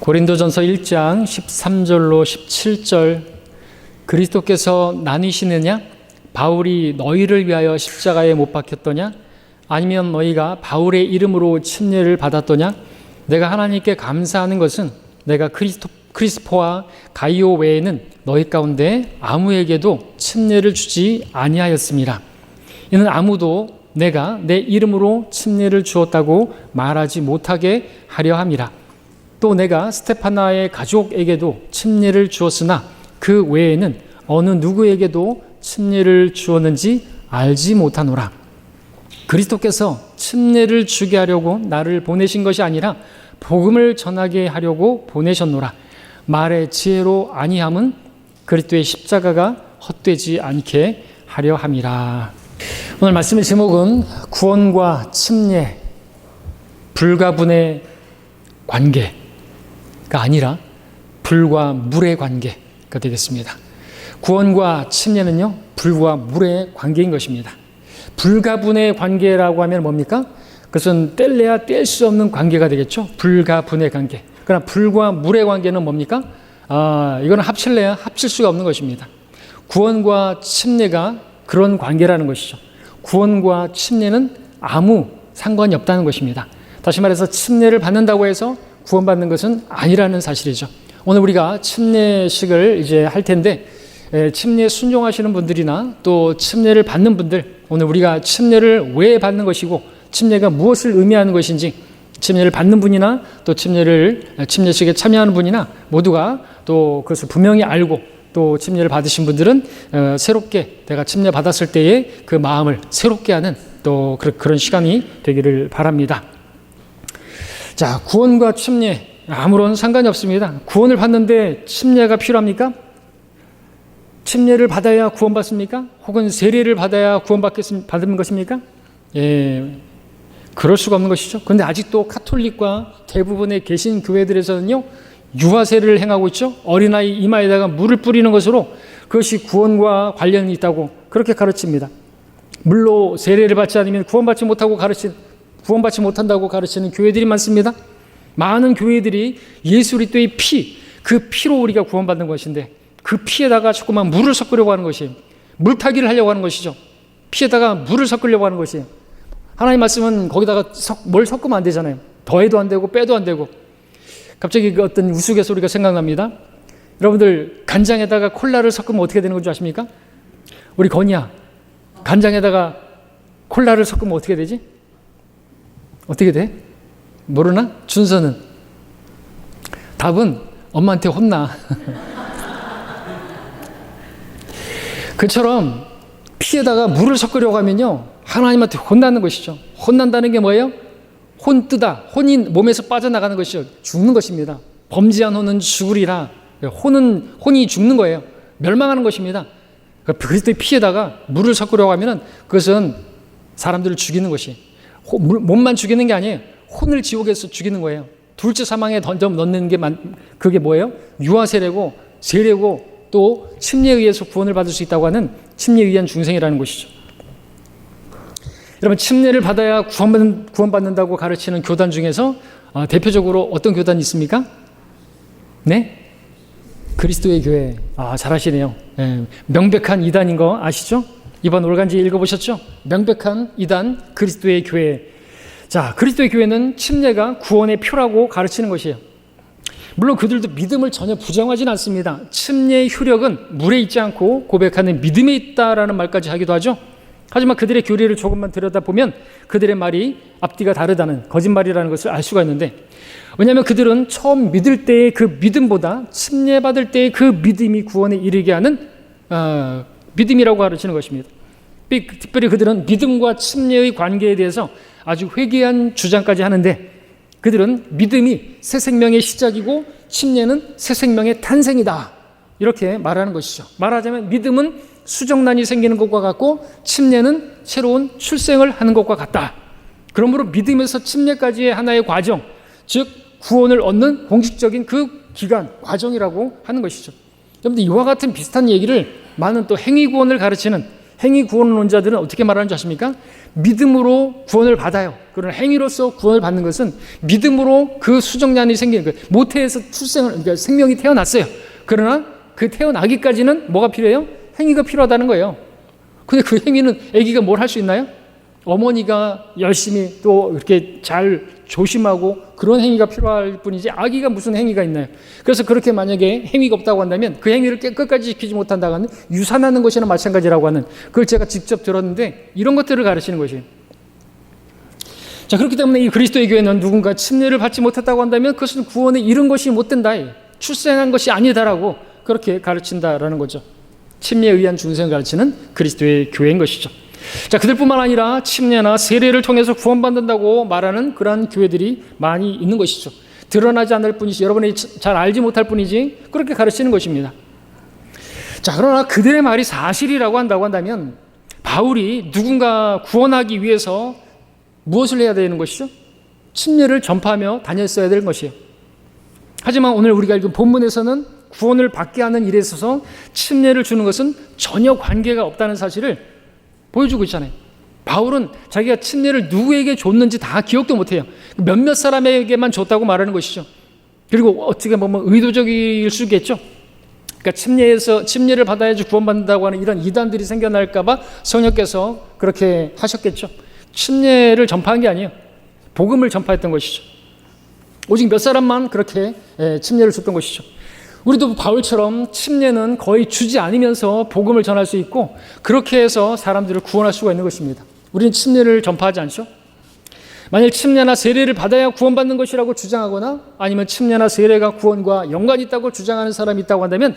고린도전서 1장 13절로 17절 그리스도께서 나뉘시느냐? 바울이 너희를 위하여 십자가에 못 박혔더냐? 아니면 너희가 바울의 이름으로 침례를 받았더냐? 내가 하나님께 감사하는 것은 내가 크리스포와 가이오 외에는 너희 가운데 아무에게도 침례를 주지 아니하였습니다. 이는 아무도 내가 내 이름으로 침례를 주었다고 말하지 못하게 하려 함이라. 또 내가 스테파나의 가족에게도 침례를 주었으나 그 외에는 어느 누구에게도 침례를 주었는지 알지 못하노라. 그리스도께서 침례를 주게 하려고 나를 보내신 것이 아니라 복음을 전하게 하려고 보내셨노라. 말의 지혜로 아니함은 그리스도의 십자가가 헛되지 않게 하려 함이라. 오늘 말씀의 제목은 구원과 침례, 불과 분의 관계가 아니라 불과 물의 관계가 되겠습니다. 구원과 침례는요, 불과 물의 관계인 것입니다. 불과 분의 관계라고 하면 뭡니까? 그것은 뗄래야 뗄 수 없는 관계가 되겠죠. 불과 분의 관계. 그러나 불과 물의 관계는 뭡니까? 이거는 합칠래야 합칠 수가 없는 것입니다. 구원과 침례가 그런 관계라는 것이죠. 구원과 침례는 아무 상관이 없다는 것입니다. 다시 말해서 침례를 받는다고 해서 구원받는 것은 아니라는 사실이죠. 오늘 우리가 침례식을 이제 할 텐데, 침례 순종하시는 분들이나 또 침례를 받는 분들, 오늘 우리가 침례를 왜 받는 것이고 침례가 무엇을 의미하는 것인지, 침례를 받는 분이나 또 침례식에 참여하는 분이나 모두가 또 그것을 분명히 알고 또 침례를 받으신 분들은 새롭게 내가 침례 받았을 때의 그 마음을 새롭게 하는 또 그런 시간이 되기를 바랍니다. 자, 구원과 침례 아무런 상관이 없습니다. 구원을 받는데 침례가 필요합니까? 침례를 받아야 구원받습니까? 혹은 세례를 받아야 구원받는 것입니까? 그럴 수가 없는 것이죠. 그런데 아직도 카톨릭과 대부분의 개신 교회들에서는요, 유아세례를 행하고 있죠. 어린아이 이마에다가 물을 뿌리는 것으로 그것이 구원과 관련이 있다고 그렇게 가르칩니다. 물로 세례를 받지 않으면 구원받지 못한다고 가르치는 교회들이 많습니다. 많은 교회들이 예수 그리스도의 피, 그 피로 우리가 구원받는 것인데 그 피에다가 자꾸만 물을 섞으려고 하는 것이에요. 물타기를 하려고 하는 것이죠. 피에다가 물을 섞으려고 하는 것이에요. 하나님 말씀은 거기다가 뭘 섞으면 안 되잖아요. 더해도 안 되고 빼도 안 되고. 갑자기 그 어떤 우스갯소리가 생각납니다. 여러분들 간장에다가 콜라를 섞으면 어떻게 되는 줄 아십니까? 우리 건이야, 간장에다가 콜라를 섞으면 어떻게 되지? 어떻게 돼? 모르나? 준서는? 답은 엄마한테 혼나. 그처럼 피에다가 물을 섞으려고 하면요, 하나님한테 혼나는 것이죠. 혼난다는 게 뭐예요? 혼뜨다. 혼이 몸에서 빠져나가는 것이죠. 죽는 것입니다. 범죄한 혼은 죽으리라. 혼이 죽는 거예요. 멸망하는 것입니다. 그리스도의 피에다가 물을 섞으려고 하면 그것은 사람들을 죽이는 것이, 몸만 죽이는 게 아니에요. 혼을 지옥에서 죽이는 거예요. 둘째 사망에 던져 넣는 게 그게 뭐예요? 유아세례고 세례고 또 침례에 의해서 구원을 받을 수 있다고 하는 침례에 의한 중생이라는 것이죠. 여러분, 침례를 받아야 구원받는다고 가르치는 교단 중에서 대표적으로 어떤 교단이 있습니까? 네? 그리스도의 교회. 잘하시네요. 명백한 이단인 거 아시죠? 이번 올간지 읽어보셨죠? 명백한 이단 그리스도의 교회. 자, 그리스도의 교회는 침례가 구원의 표라고 가르치는 것이에요. 물론 그들도 믿음을 전혀 부정하지는 않습니다. 침례의 효력은 물에 있지 않고 고백하는 믿음에 있다라는 말까지 하기도 하죠. 하지만 그들의 교리를 조금만 들여다보면 그들의 말이 앞뒤가 다르다는, 거짓말이라는 것을 알 수가 있는데, 왜냐하면 그들은 처음 믿을 때의 그 믿음보다 침례받을 때의 그 믿음이 구원에 이르게 하는 믿음이라고 가르치는 것입니다. 특별히 그들은 믿음과 침례의 관계에 대해서 아주 회개한 주장까지 하는데, 그들은 믿음이 새 생명의 시작이고 침례는 새 생명의 탄생이다, 이렇게 말하는 것이죠. 말하자면 믿음은 수정란이 생기는 것과 같고 침례는 새로운 출생을 하는 것과 같다. 그러므로 믿음에서 침례까지의 하나의 과정, 즉 구원을 얻는 공식적인 그 기간, 과정이라고 하는 것이죠. 여러분들 이와 같은 비슷한 얘기를 많은 또 행위구원을 가르치는 행위 구원론자들은 어떻게 말하는 줄 아십니까? 믿음으로 구원을 받아요. 그러나 행위로서 구원을 받는 것은 믿음으로 그 수정란이 생기는 거예요. 모태에서 그러니까 생명이 태어났어요. 그러나 그 태어나기까지는 뭐가 필요해요? 행위가 필요하다는 거예요. 근데 그 행위는 아기가 뭘 할 수 있나요? 어머니가 열심히 또 이렇게 잘 조심하고 그런 행위가 필요할 뿐이지 아기가 무슨 행위가 있나요? 그래서 그렇게 만약에 행위가 없다고 한다면 그 행위를 끝까지 지키지 못한다고 하는 유산하는 것이나 마찬가지라고 하는 그걸 제가 직접 들었는데 이런 것들을 가르치는 것이에요. 자, 그렇기 때문에 이 그리스도의 교회는 누군가 침례를 받지 못했다고 한다면 그것은 구원에 이른 것이 못 된다. 출생한 것이 아니다라고 그렇게 가르친다라는 거죠. 침례에 의한 중생을 가르치는 그리스도의 교회인 것이죠. 자, 그들뿐만 아니라 침례나 세례를 통해서 구원받는다고 말하는 그러한 교회들이 많이 있는 것이죠. 드러나지 않을 뿐이지 여러분이 잘 알지 못할 뿐이지 그렇게 가르치는 것입니다. 자, 그러나 그들의 말이 사실이라고 한다고 한다면 바울이 누군가 구원하기 위해서 무엇을 해야 되는 것이죠? 침례를 전파하며 다녔어야 되는 것이에요. 하지만 오늘 우리가 읽은 본문에서는 구원을 받게 하는 일에 있어서 침례를 주는 것은 전혀 관계가 없다는 사실을 보여주고 있잖아요. 바울은 자기가 침례를 누구에게 줬는지 다 기억도 못해요. 몇몇 사람에게만 줬다고 말하는 것이죠. 그리고 어떻게 보면 의도적일 수 있겠죠. 그러니까 침례를 받아야지 구원받는다고 하는 이런 이단들이 생겨날까 봐 성령께서 그렇게 하셨겠죠. 침례를 전파한 게 아니에요. 복음을 전파했던 것이죠. 오직 몇 사람만 그렇게 침례를 줬던 것이죠. 우리도 바울처럼 침례는 거의 주지 않으면서 복음을 전할 수 있고 그렇게 해서 사람들을 구원할 수가 있는 것입니다. 우리는 침례를 전파하지 않죠? 만일 침례나 세례를 받아야 구원받는 것이라고 주장하거나 아니면 침례나 세례가 구원과 연관이 있다고 주장하는 사람이 있다고 한다면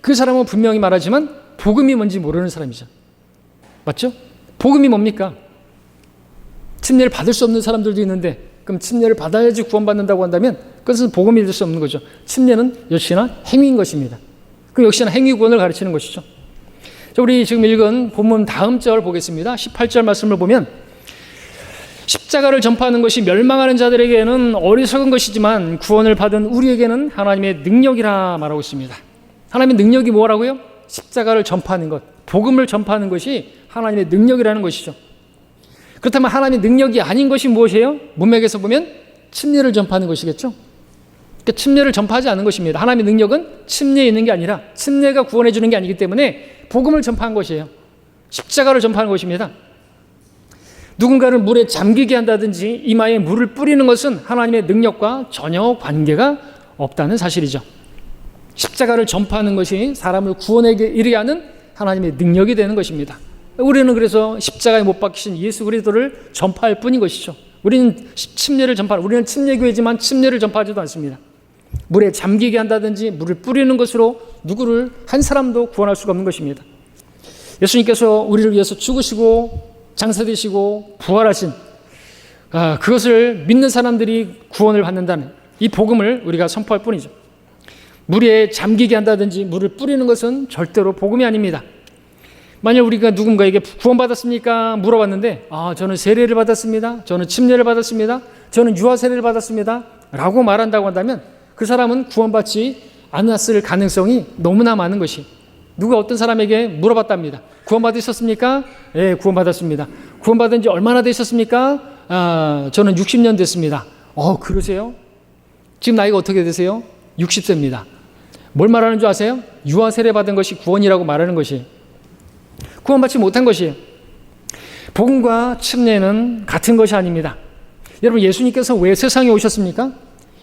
그 사람은 분명히 말하지만 복음이 뭔지 모르는 사람이죠. 맞죠? 복음이 뭡니까? 침례를 받을 수 없는 사람들도 있는데 그럼 침례를 받아야지 구원받는다고 한다면 그것은 복음이 될 수 없는 거죠. 침례는 역시나 행위인 것입니다. 그 역시나 행위 구원을 가르치는 것이죠. 자, 우리 지금 읽은 본문 다음 절 보겠습니다. 18절 말씀을 보면 십자가를 전파하는 것이 멸망하는 자들에게는 어리석은 것이지만 구원을 받은 우리에게는 하나님의 능력이라 말하고 있습니다. 하나님의 능력이 뭐라고요? 십자가를 전파하는 것, 복음을 전파하는 것이 하나님의 능력이라는 것이죠. 그렇다면 하나님의 능력이 아닌 것이 무엇이에요? 문맥에서 보면 침례를 전파하는 것이겠죠. 그러니까 침례를 전파하지 않는 것입니다. 하나님의 능력은 침례에 있는 게 아니라 침례가 구원해 주는 게 아니기 때문에 복음을 전파한 것이에요. 십자가를 전파하는 것입니다. 누군가를 물에 잠기게 한다든지 이마에 물을 뿌리는 것은 하나님의 능력과 전혀 관계가 없다는 사실이죠. 십자가를 전파하는 것이 사람을 구원에 이르게 하는 하나님의 능력이 되는 것입니다. 우리는 그래서 십자가에 못 박히신 예수 그리스도를 전파할 뿐인 것이죠. 우리는 침례를 우리는 침례교회지만 침례를 전파하지도 않습니다. 물에 잠기게 한다든지 물을 뿌리는 것으로 누구를 한 사람도 구원할 수가 없는 것입니다. 예수님께서 우리를 위해서 죽으시고 장사되시고 부활하신 그것을 믿는 사람들이 구원을 받는다는 이 복음을 우리가 선포할 뿐이죠. 물에 잠기게 한다든지 물을 뿌리는 것은 절대로 복음이 아닙니다. 만약 우리가 누군가에게 구원받았습니까? 물어봤는데 저는 세례를 받았습니다. 저는 침례를 받았습니다. 저는 유아 세례를 받았습니다. 라고 말한다고 한다면 그 사람은 구원받지 않았을 가능성이 너무나 많은 것이 누가 어떤 사람에게 물어봤답니다. 구원받으셨습니까? 네, 구원받았습니다. 구원받은 지 얼마나 되셨습니까? 저는 60년 됐습니다. 그러세요? 지금 나이가 어떻게 되세요? 60세입니다. 뭘 말하는 줄 아세요? 유아 세례 받은 것이 구원이라고 말하는 것이에요. 구원받지 못한 것이에요. 복음과 침례는 같은 것이 아닙니다. 여러분, 예수님께서 왜 세상에 오셨습니까?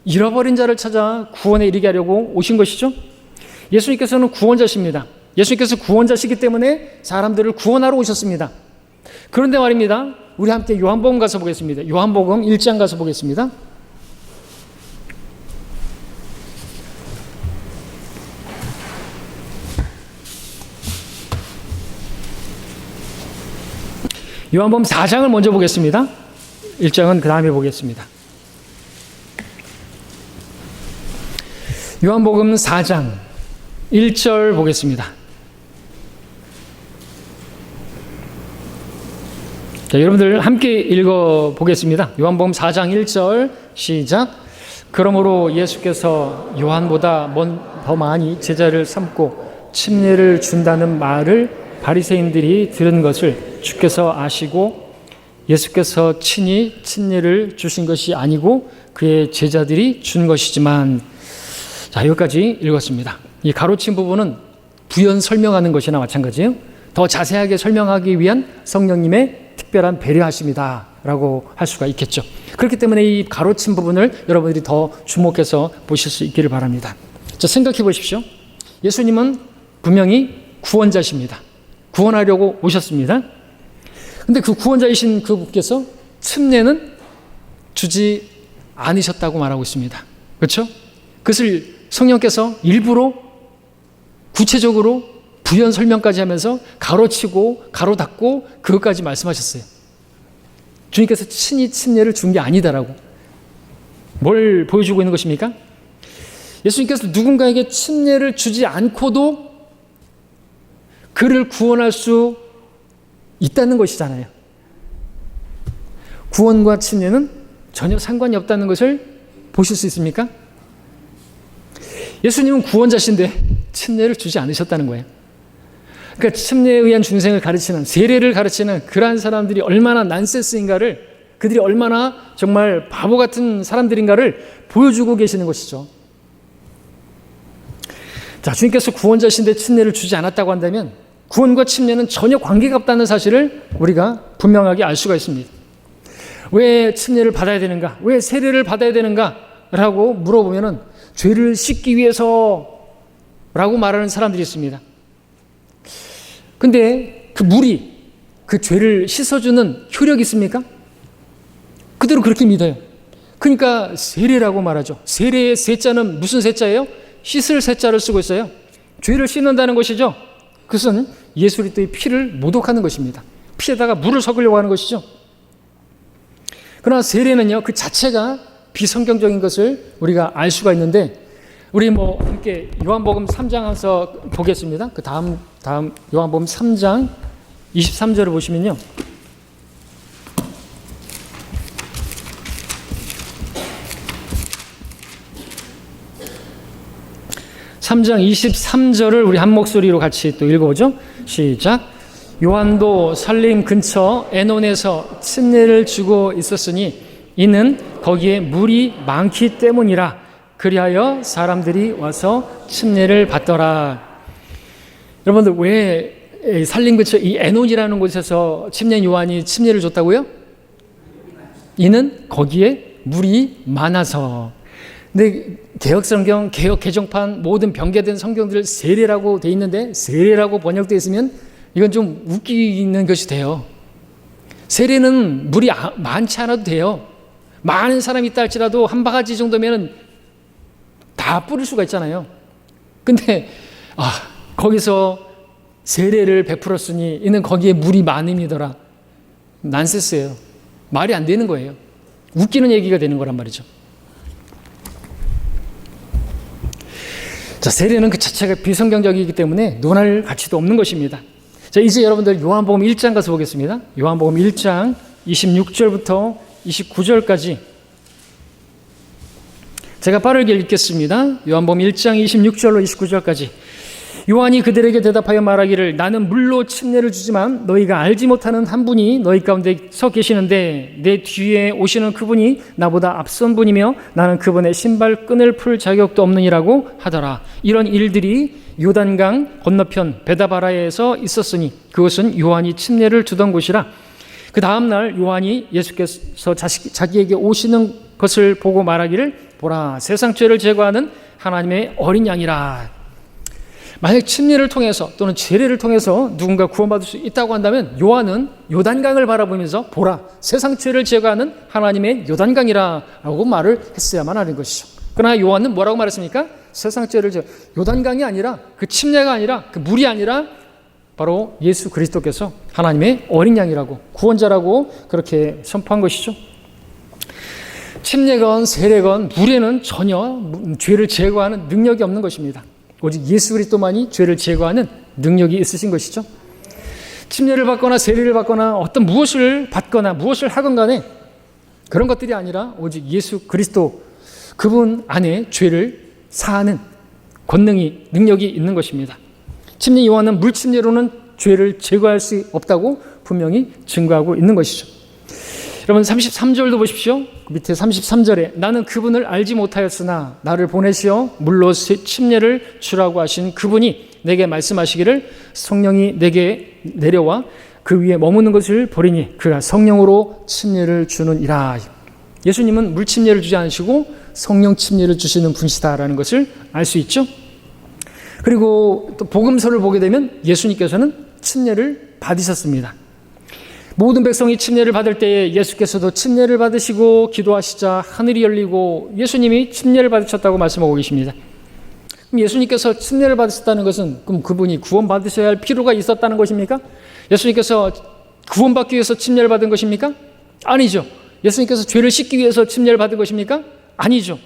잃어버린 자를 찾아 구원에 이르게 하려고 오신 것이죠. 예수님께서는 구원자십니다. 예수님께서 구원자시기 때문에 사람들을 구원하러 오셨습니다. 그런데 말입니다. 우리 함께 요한복음 가서 보겠습니다. 요한복음 1장 가서 보겠습니다. 요한복음 4장을 먼저 보겠습니다. 1장은 그 다음에 보겠습니다. 요한복음 4장 1절 보겠습니다. 자, 여러분들 함께 읽어보겠습니다. 요한복음 4장 1절 시작. 그러므로 예수께서 요한보다 더 많이 제자를 삼고 침례를 준다는 말을 바리새인들이 들은 것을 주께서 아시고 예수께서 친히 침례를 주신 것이 아니고 그의 제자들이 준 것이지만. 자, 여기까지 읽었습니다. 이 가로친 부분은 부연 설명하는 것이나 마찬가지예요. 더 자세하게 설명하기 위한 성령님의 특별한 배려하심이다 라고 할 수가 있겠죠. 그렇기 때문에 이 가로친 부분을 여러분들이 더 주목해서 보실 수 있기를 바랍니다. 자, 생각해 보십시오. 예수님은 분명히 구원자십니다. 구원하려고 오셨습니다. 근데 그 구원자이신 그분께서 침례는 주지 않으셨다고 말하고 있습니다. 그렇죠? 그것을 성령께서 일부러 구체적으로 부연 설명까지 하면서 가로치고 가로 닫고 그것까지 말씀하셨어요. 주님께서 친히 침례를 준 게 아니다라고. 뭘 보여주고 있는 것입니까? 예수님께서 누군가에게 침례를 주지 않고도 그를 구원할 수 있다는 것이잖아요. 구원과 침례는 전혀 상관이 없다는 것을 보실 수 있습니까? 예수님은 구원자신데 침례를 주지 않으셨다는 거예요. 그러니까 침례에 의한 중생을 가르치는, 세례를 가르치는 그러한 사람들이 얼마나 난센스인가를, 그들이 얼마나 정말 바보 같은 사람들인가를 보여주고 계시는 것이죠. 자, 주님께서 구원자신데 침례를 주지 않았다고 한다면 구원과 침례는 전혀 관계가 없다는 사실을 우리가 분명하게 알 수가 있습니다. 왜 침례를 받아야 되는가? 왜 세례를 받아야 되는가? 라고 물어보면은 죄를 씻기 위해서라고 말하는 사람들이 있습니다. 근데 그 물이 그 죄를 씻어주는 효력이 있습니까? 그대로 그렇게 믿어요. 그러니까 세례라고 말하죠. 세례의 세자는 무슨 세자예요? 씻을 세자를 쓰고 있어요. 죄를 씻는다는 것이죠. 그것은 예수 그리스도의 피를 모독하는 것입니다. 피에다가 물을 섞으려고 하는 것이죠. 그러나 세례는요, 그 자체가 비성경적인 것을 우리가 알 수가 있는데, 우리 함께 요한복음 3장에서 보겠습니다. 그 다음 요한복음 3장 23절을 보시면요. (3장 23절을) 우리 한 목소리로 같이 또 읽어보죠. 시작. 요한도 살림 근처 에논에서 침례를 주고 있었으니 이는 거기에 물이 많기 때문이라. 그리하여 사람들이 와서 침례를 받더라. 여러분들, 왜 살림 근처 이 에논이라는 곳에서 침례 요한이 침례를 줬다고요? 이는 거기에 물이 많아서. 근데 개혁성경, 개혁 개정판 모든 변개된 성경들 세례라고 돼 있는데, 세례라고 번역되어 있으면 이건 좀 웃기는 것이 돼요. 세례는 물이 많지 않아도 돼요. 많은 사람이 있다 할지라도 한 바가지 정도면 다 뿌릴 수가 있잖아요. 근데 거기서 세례를 베풀었으니 이는 거기에 물이 많음이더라. 난센스예요. 말이 안 되는 거예요. 웃기는 얘기가 되는 거란 말이죠. 자, 세례는 그 자체가 비성경적이기 때문에 논할 가치도 없는 것입니다. 자, 이제 여러분들 요한복음 1장 가서 보겠습니다. 요한복음 1장 26절부터 29절까지 제가 빠르게 읽겠습니다. 요한복음 1장 26절로 29절까지. 요한이 그들에게 대답하여 말하기를 나는 물로 침례를 주지만 너희가 알지 못하는 한 분이 너희 가운데 서 계시는데 내 뒤에 오시는 그분이 나보다 앞선 분이며 나는 그분의 신발끈을 풀 자격도 없느니라고 하더라. 이런 일들이 요단강 건너편 베다바라에서 있었으니 그것은 요한이 침례를 주던 곳이라. 그 다음날 요한이 예수께서 자기에게 오시는 것을 보고 말하기를 보라, 세상 죄를 제거하는 하나님의 어린 양이라. 만약 침례를 통해서 또는 제례를 통해서 누군가 구원받을 수 있다고 한다면 요한은 요단강을 바라보면서 보라, 세상 죄를 제거하는 하나님의 요단강이라 라고 말을 했어야만 하는 것이죠. 그러나 요한은 뭐라고 말했습니까? 세상 죄를 요단강이 아니라, 그 침례가 아니라, 그 물이 아니라 바로 예수 그리스도께서 하나님의 어린 양이라고, 구원자라고 그렇게 선포한 것이죠. 침례건 세례건 물에는 전혀 죄를 제거하는 능력이 없는 것입니다. 오직 예수 그리스도만이 죄를 제거하는 능력이 있으신 것이죠. 침례를 받거나 세례를 받거나 어떤 무엇을 받거나 무엇을 하건 간에 그런 것들이 아니라 오직 예수 그리스도 그분 안에 죄를 사하는 권능이, 능력이 있는 것입니다. 침례 요한은 물 침례로는 죄를 제거할 수 없다고 분명히 증거하고 있는 것이죠. 여러분 33절도 보십시오. 밑에 33절에 나는 그분을 알지 못하였으나 나를 보내시어 물로 침례를 주라고 하신 그분이 내게 말씀하시기를 성령이 내게 내려와 그 위에 머무는 것을 보리니 그가 성령으로 침례를 주느니라. 예수님은 물 침례를 주지 않으시고 성령 침례를 주시는 분이시다라는 것을 알 수 있죠. 그리고 또 복음서를 보게 되면 예수님께서는 침례를 받으셨습니다. 모든 백성이 침례를 받을 때에 예수께서도 침례를 받으시고 기도하시자 하늘이 열리고 예수님이 침례를 받으셨다고 말씀하고 계십니다. 그럼 예수님께서 침례를 받으셨다는 것은 그럼 그분이 구원받으셔야 할 필요가 있었다는 것입니까? 예수님께서 구원받기 위해서 침례를 받은 것입니까? 아니죠. 예수님께서 죄를 씻기 위해서 침례를 받은 것입니까? 아니죠.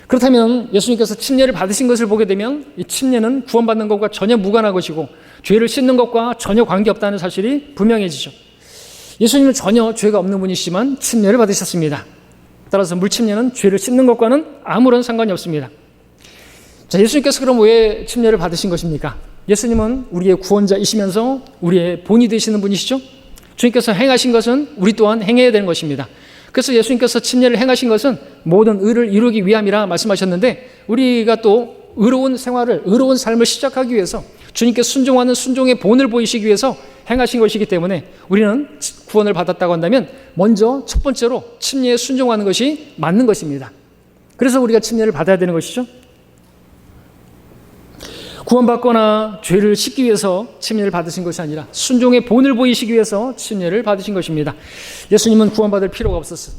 그렇다면 예수님께서 침례를 받으신 것을 보게 되면 이 침례는 구원받는 것과 전혀 무관한 것이고 죄를 씻는 것과 전혀 관계없다는 사실이 분명해지죠. 예수님은 전혀 죄가 없는 분이시지만 침례를 받으셨습니다. 따라서 물침례는 죄를 씻는 것과는 아무런 상관이 없습니다. 자, 예수님께서 그럼 왜 침례를 받으신 것입니까? 예수님은 우리의 구원자이시면서 우리의 본이 되시는 분이시죠. 주님께서 행하신 것은 우리 또한 행해야 되는 것입니다. 그래서 예수님께서 침례를 행하신 것은 모든 의를 이루기 위함이라 말씀하셨는데 우리가 또 의로운 생활을, 의로운 삶을 시작하기 위해서 주님께 순종하는 순종의 본을 보이시기 위해서 행하신 것이기 때문에 우리는 구원을 받았다고 한다면 먼저 첫 번째로 침례에 순종하는 것이 맞는 것입니다. 그래서 우리가 침례를 받아야 되는 것이죠. 구원받거나 죄를 씻기 위해서 침례를 받으신 것이 아니라 순종의 본을 보이시기 위해서 침례를 받으신 것입니다. 예수님은 구원받을 필요가 없었어요.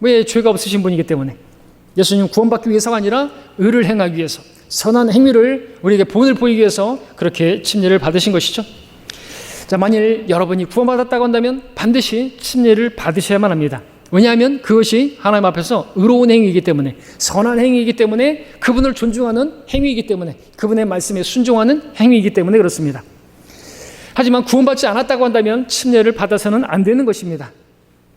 왜? 죄가 없으신 분이기 때문에. 예수님은 구원받기 위해서가 아니라 의를 행하기 위해서, 선한 행위를 우리에게 본을 보이기 위해서 그렇게 침례를 받으신 것이죠. 자, 만일 여러분이 구원받았다고 한다면 반드시 침례를 받으셔야만 합니다. 왜냐하면 그것이 하나님 앞에서 의로운 행위이기 때문에, 선한 행위이기 때문에, 그분을 존중하는 행위이기 때문에, 그분의 말씀에 순종하는 행위이기 때문에 그렇습니다. 하지만 구원받지 않았다고 한다면 침례를 받아서는 안 되는 것입니다.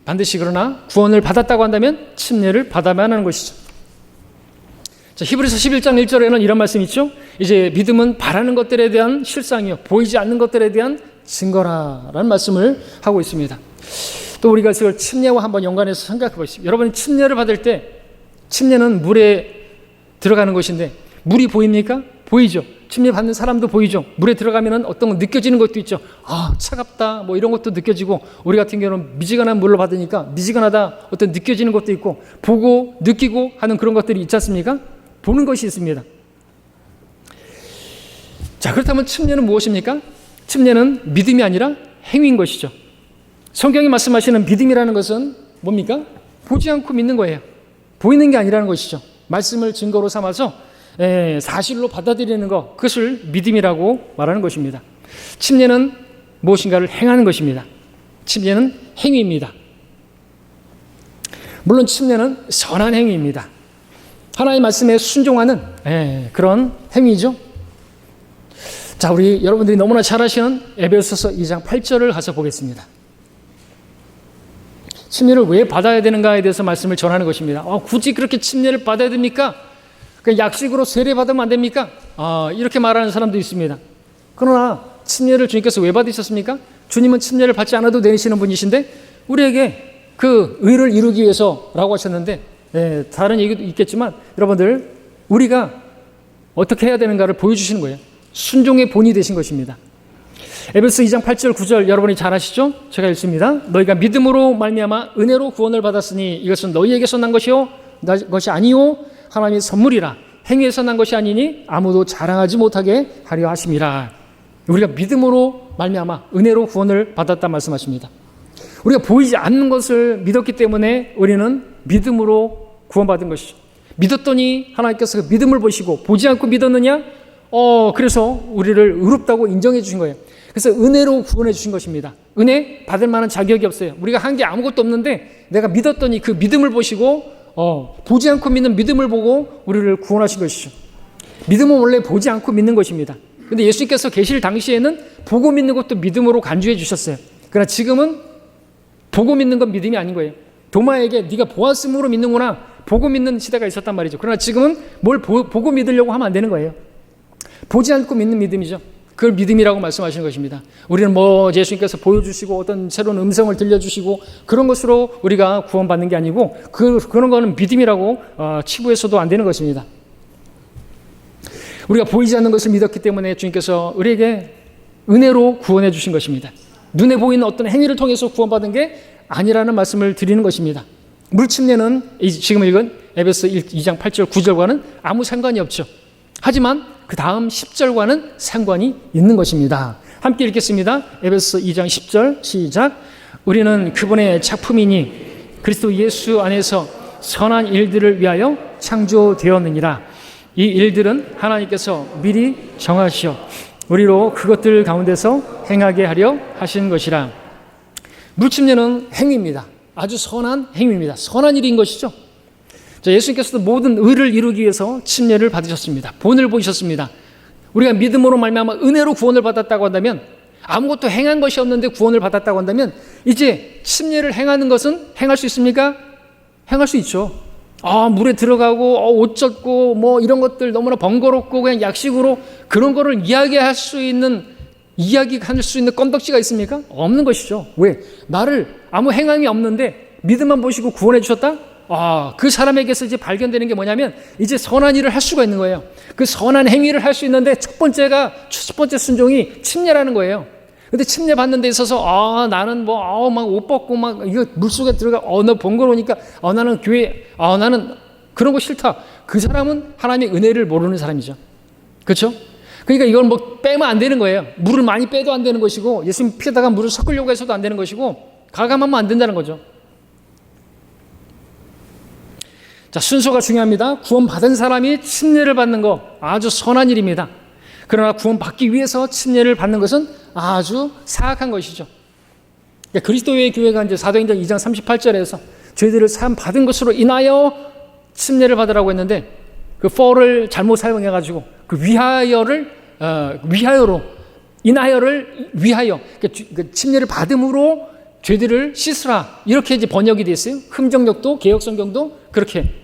반드시 그러나 구원을 받았다고 한다면 침례를 받아야만 하는 것이죠. 자, 히브리서 11장 1절에는 이런 말씀이 있죠. 이제 믿음은 바라는 것들에 대한 실상이요 보이지 않는 것들에 대한 증거라라는 말씀을 하고 있습니다. 또 우리가 이걸 침례와 한번 연관해서 생각해 보십시오. 여러분이 침례를 받을 때 침례는 물에 들어가는 것인데 물이 보입니까? 보이죠. 침례 받는 사람도 보이죠. 물에 들어가면 어떤 거 느껴지는 것도 있죠. 아, 차갑다 뭐 이런 것도 느껴지고, 우리 같은 경우는 미지근한 물로 받으니까 미지근하다 어떤 느껴지는 것도 있고, 보고 느끼고 하는 그런 것들이 있지 않습니까? 보는 것이 있습니다. 자, 그렇다면 침례는 무엇입니까? 침례는 믿음이 아니라 행위인 것이죠. 성경이 말씀하시는 믿음이라는 것은 뭡니까? 보지 않고 믿는 거예요. 보이는 게 아니라는 것이죠. 말씀을 증거로 삼아서 사실로 받아들이는 것, 그것을 믿음이라고 말하는 것입니다. 침례는 무엇인가를 행하는 것입니다. 침례는 행위입니다. 물론 침례는 선한 행위입니다. 하나님의 말씀에 순종하는 그런 행위죠. 자, 우리 여러분들이 너무나 잘 아시는 에베소서 2장 8절을 가서 보겠습니다. 침례를 왜 받아야 되는가에 대해서 말씀을 전하는 것입니다. 굳이 그렇게 침례를 받아야 됩니까? 그냥 약식으로 세례 받으면 안 됩니까? 이렇게 말하는 사람도 있습니다. 그러나 침례를 주님께서 왜 받으셨습니까? 주님은 침례를 받지 않아도 되시는 분이신데 우리에게 그 의를 이루기 위해서라고 하셨는데, 다른 얘기도 있겠지만 여러분들, 우리가 어떻게 해야 되는가를 보여주시는 거예요. 순종의 본이 되신 것입니다. 에베소 2장 8절 9절 여러분이 잘 아시죠? 제가 읽습니다. 너희가 믿음으로 말미암아 은혜로 구원을 받았으니 이것은 너희에게서 난 것이 아니요 하나님의 선물이라. 행위에서 난 것이 아니니 아무도 자랑하지 못하게 하려 하심이라. 우리가 믿음으로 말미암아 은혜로 구원을 받았다 말씀하십니다. 우리가 보이지 않는 것을 믿었기 때문에 우리는 믿음으로 구원받은 것이죠. 믿었더니 하나님께서 그 믿음을 보시고, 보지 않고 믿었느냐? 그래서 우리를 의롭다고 인정해 주신 거예요. 그래서 은혜로 구원해 주신 것입니다. 은혜 받을 만한 자격이 없어요. 우리가 한 게 아무것도 없는데 내가 믿었더니 그 믿음을 보시고, 보지 않고 믿는 믿음을 보고 우리를 구원하신 것이죠. 믿음은 원래 보지 않고 믿는 것입니다. 그런데 예수님께서 계실 당시에는 보고 믿는 것도 믿음으로 간주해 주셨어요. 그러나 지금은 보고 믿는 건 믿음이 아닌 거예요. 도마에게 네가 보았으므로 믿는구나, 보고 믿는 시대가 있었단 말이죠. 그러나 지금은 뭘 보고 믿으려고 하면 안 되는 거예요. 보지 않고 믿는 믿음이죠. 그걸 믿음이라고 말씀하시는 것입니다. 우리는 뭐 예수님께서 보여주시고 어떤 새로운 음성을 들려주시고 그런 것으로 우리가 구원받는 게 아니고 그런 거는 믿음이라고 치부해서도 안 되는 것입니다. 우리가 보이지 않는 것을 믿었기 때문에 주님께서 우리에게 은혜로 구원해 주신 것입니다. 눈에 보이는 어떤 행위를 통해서 구원받은 게 아니라는 말씀을 드리는 것입니다. 물침례는 지금 읽은 에베소 2장 8절 9절과는 아무 상관이 없죠. 하지만 그 다음 10절과는 상관이 있는 것입니다. 함께 읽겠습니다. 에베소 2장 10절 시작. 우리는 그분의 작품이니 그리스도 예수 안에서 선한 일들을 위하여 창조되었느니라. 이 일들은 하나님께서 미리 정하시어 우리로 그것들 가운데서 행하게 하려 하신 것이라. 물침례는 행위입니다. 아주 선한 행위입니다. 선한 일인 것이죠. 예수님께서도 모든 의를 이루기 위해서 침례를 받으셨습니다. 본을 보이셨습니다. 우리가 믿음으로 말미암아 은혜로 구원을 받았다고 한다면, 아무것도 행한 것이 없는데 구원을 받았다고 한다면, 이제 침례를 행하는 것은 행할 수 있습니까? 행할 수 있죠. 물에 들어가고 옷 젖고 뭐 이런 것들 너무나 번거롭고 그냥 약식으로 그런 거를 이야기할 수 있는 건덕지가 있습니까? 없는 것이죠. 왜? 나를 아무 행함이 없는데 믿음만 보시고 구원해 주셨다? 그 사람에게서 이제 발견되는 게 뭐냐면 이제 선한 일을 할 수가 있는 거예요. 그 선한 행위를 할 수 있는데 첫 번째 순종이 침례라는 거예요. 근데 침례 받는 데 있어서 나는 막 옷 벗고 막 이거 물속에 들어가 너 번거로우니까 나는 교회 나는 그런 거 싫다. 그 사람은 하나님의 은혜를 모르는 사람이죠. 그렇죠? 그러니까 이걸 뭐 빼면 안 되는 거예요. 물을 많이 빼도 안 되는 것이고 예수님 피에다가 물을 섞으려고 해서도 안 되는 것이고 가감하면 안 된다는 거죠. 자, 순서가 중요합니다. 구원받은 사람이 침례를 받는 거 아주 선한 일입니다. 그러나 구원받기 위해서 침례를 받는 것은 아주 사악한 것이죠. 그리스도의 교회가 이제 사도행전 2장 38절에서 저희들을 사함 받은 것으로 인하여 침례를 받으라고 했는데 그 for를 잘못 사용해가지고 그 위하여를 위하여 그 침례를 받음으로 죄들을 씻으라 이렇게 이제 번역이 됐어요. 흠정역도 개역성경도 그렇게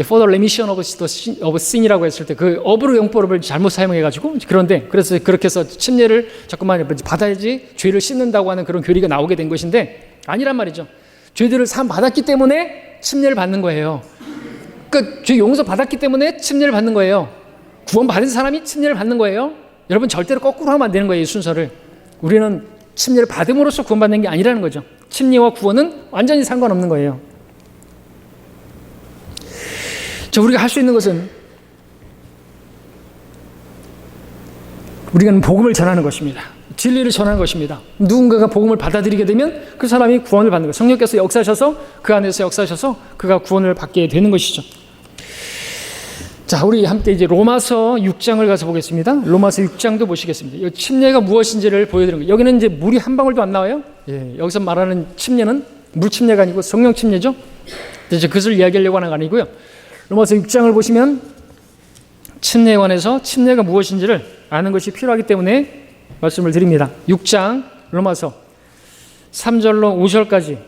for the remission of sin이라고 했을 때 그 업으로 용법을 잘못 사용해가지고 그래서 그렇게 해서 침례를 자꾸만 받아야지 죄를 씻는다고 하는 그런 교리가 나오게 된 것인데 아니란 말이죠. 죄들을 사함 받았기 때문에 침례를 받는 거예요. 그러니까 죄 용서 받았기 때문에 침례를 받는 거예요. 구원 받은 사람이 침례를 받는 거예요. 여러분 절대로 거꾸로 하면 안 되는 거예요. 이 순서를. 우리는 침례를 받음으로써 구원받는 게 아니라는 거죠. 침례와 구원은 완전히 상관없는 거예요. 우리가 할 수 있는 것은 우리가 복음을 전하는 것입니다. 진리를 전하는 것입니다. 누군가가 복음을 받아들이게 되면 그 사람이 구원을 받는 거예요. 성령께서 역사하셔서 그 안에서 역사하셔서 그가 구원을 받게 되는 것이죠. 자, 우리 함께 이제 로마서 6장을 가서 보겠습니다. 로마서 6장도 보시겠습니다. 이 침례가 무엇인지를 보여드리는 거예요. 여기는 이제 물이 한 방울도 안 나와요. 여기서 말하는 침례는 물 침례가 아니고 성령 침례죠. 이제 그것을 이야기하려고 하는 거 아니고요. 로마서 6장을 보시면 침례에 관해서 침례가 무엇인지를 아는 것이 필요하기 때문에 말씀을 드립니다. 6장 로마서 3절로 5절까지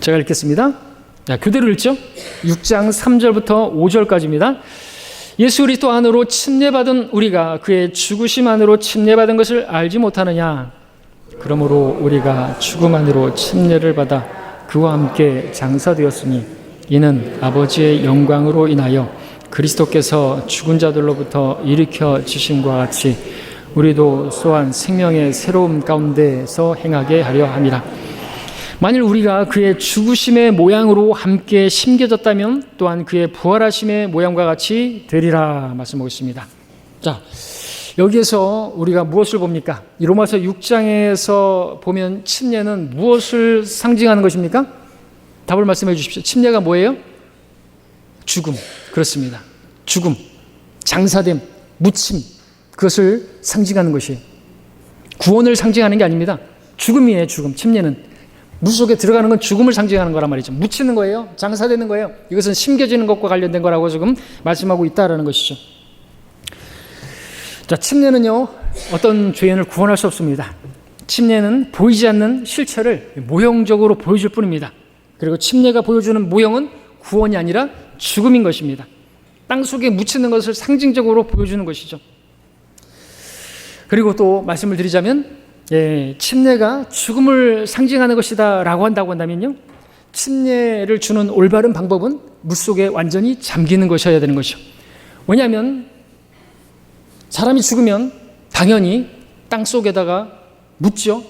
제가 읽겠습니다. 그대로 읽죠. 6장 3절부터 5절까지입니다. 예수 그리스도 안으로 침례받은 우리가 그의 죽으심 안으로 침례받은 것을 알지 못하느냐. 그러므로 우리가 죽음 안으로 침례를 받아 그와 함께 장사되었으니 이는 아버지의 영광으로 인하여 그리스도께서 죽은 자들로부터 일으켜 지심과 같이 우리도 또한 생명의 새로움 가운데서 행하게 하려 함이라. 만일 우리가 그의 죽으심의 모양으로 함께 심겨졌다면 또한 그의 부활하심의 모양과 같이 되리라 말씀하고 있습니다. 자, 여기에서 우리가 무엇을 봅니까? 이 로마서 6장에서 보면 침례는 무엇을 상징하는 것입니까? 답을 말씀해 주십시오. 침례가 뭐예요? 죽음. 그렇습니다. 죽음, 장사됨, 묻힘, 그것을 상징하는 것이에요. 구원을 상징하는 게 아닙니다. 죽음이에요. 죽음. 침례는 물속에 들어가는 건 죽음을 상징하는 거란 말이죠. 묻히는 거예요. 장사되는 거예요. 이것은 심겨지는 것과 관련된 거라고 지금 말씀하고 있다라는 것이죠. 자, 침례는요, 어떤 죄인을 구원할 수 없습니다. 침례는 보이지 않는 실체를 모형적으로 보여줄 뿐입니다. 그리고 침례가 보여주는 모형은 구원이 아니라 죽음인 것입니다. 땅 속에 묻히는 것을 상징적으로 보여주는 것이죠. 그리고 또 말씀을 드리자면 침례가 죽음을 상징하는 것이다 라고 한다고 한다면요, 침례를 주는 올바른 방법은 물속에 완전히 잠기는 것이어야 되는 것이죠. 왜냐하면 사람이 죽으면 당연히 땅 속에다가 묻죠.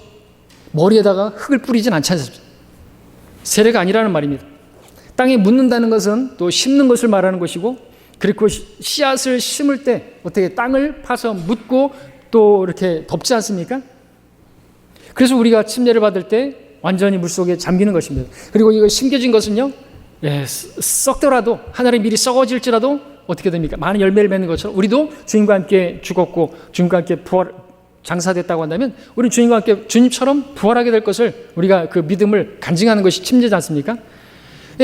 머리에다가 흙을 뿌리진 않지 않습니까? 세례가 아니라는 말입니다. 땅에 묻는다는 것은 또 심는 것을 말하는 것이고, 그리고 씨앗을 심을 때 어떻게 땅을 파서 묻고 또 이렇게 덮지 않습니까? 그래서 우리가 침례를 받을 때 완전히 물속에 잠기는 것입니다. 그리고 이거 심겨진 것은요, 썩더라도, 하늘이 미리 썩어질지라도 어떻게 됩니까? 많은 열매를 맺는 것처럼 우리도 주님과 함께 죽었고 주님과 함께 장사됐다고 한다면 우리 주님과 함께 주님처럼 부활하게 될 것을 우리가 그 믿음을 간증하는 것이 침례지 않습니까?